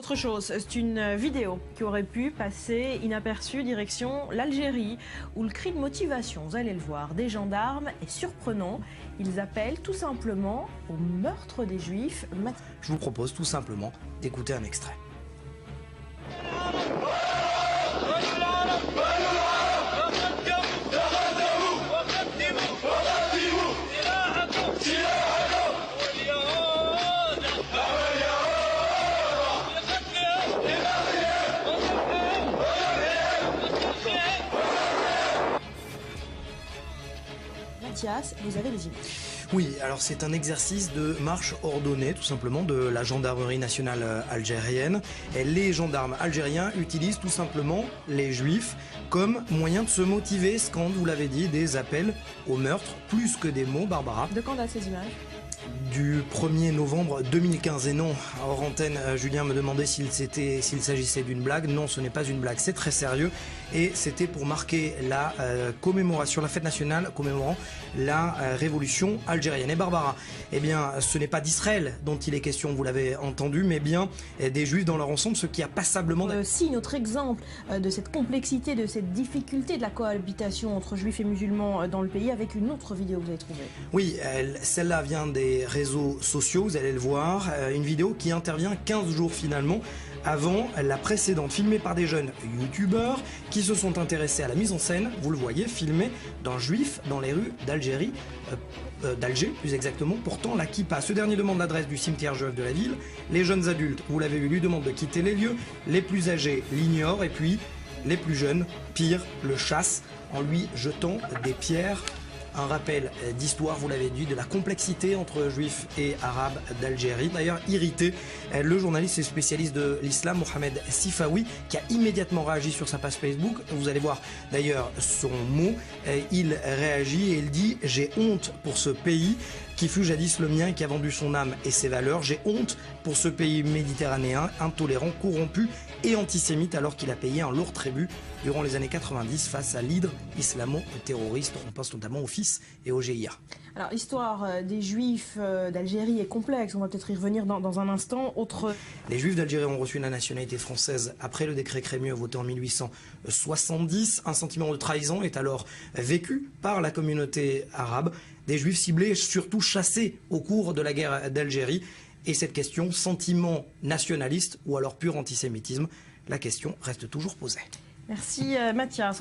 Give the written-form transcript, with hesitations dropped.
Autre chose, c'est une vidéo qui aurait pu passer inaperçue direction l'Algérie, où le cri de motivation, vous allez le voir, des gendarmes est surprenant. Ils appellent tout simplement au meurtre des Juifs. Je vous propose tout simplement d'écouter un extrait. Mathias, vous avez les images. Oui, alors c'est un exercice de marche ordonnée, tout simplement, de la gendarmerie nationale algérienne. Et les gendarmes algériens utilisent tout simplement les juifs comme moyen de se motiver, scandent, vous l'avez dit, des appels au meurtre, plus que des mots, Barbara. De quand datent ces images ? Du 1er novembre 2015. Et non, hors antenne, Julien me demandait s'il s'agissait d'une blague. Non, ce n'est pas une blague, c'est très sérieux. Et c'était pour marquer la commémoration, la fête nationale commémorant la révolution algérienne. Et Barbara, eh bien, ce n'est pas d'Israël dont il est question, vous l'avez entendu, mais bien des Juifs dans leur ensemble, ce qui a passablement... Signe, autre exemple de cette complexité, de cette difficulté de la cohabitation entre Juifs et musulmans dans le pays, avec une autre vidéo que vous avez trouvée. Oui, celle-là vient des réseaux sociaux, vous allez le voir, une vidéo qui intervient 15 jours finalement avant la précédente, filmée par des jeunes youtubeurs qui se sont intéressés à la mise en scène, vous le voyez, filmée d'un juif dans les rues d'Algérie, d'Alger plus exactement, portant la kippa. Ce dernier demande l'adresse du cimetière juif de la ville, les jeunes adultes, vous l'avez vu, lui demandent de quitter les lieux, les plus âgés l'ignorent et puis les plus jeunes, pire, le chassent en lui jetant des pierres. Un rappel d'histoire, vous l'avez dit, de la complexité entre juifs et arabes d'Algérie. D'ailleurs, irrité, le journaliste et spécialiste de l'islam, Mohamed Sifawi, qui a immédiatement réagi sur sa page Facebook. Vous allez voir d'ailleurs son mot. Il réagit et il dit « J'ai honte pour ce pays qui fut jadis le mien et qui a vendu son âme et ses valeurs. J'ai honte pour ce pays méditerranéen, intolérant, corrompu et antisémite, alors qu'il a payé un lourd tribut durant les années 90 face à l'hydre islamo-terroriste. On pense notamment au FIS et au GIA. Alors, l'histoire des Juifs d'Algérie est complexe. On va peut-être y revenir dans un instant. Les Juifs d'Algérie ont reçu la nationalité française après le décret Crémieux voté en 1870. Un sentiment de trahison est alors vécu par la communauté arabe. Des Juifs ciblés, surtout chassés au cours de la guerre d'Algérie. Et cette question, sentiment nationaliste ou alors pur antisémitisme, la question reste toujours posée. Merci Mathias.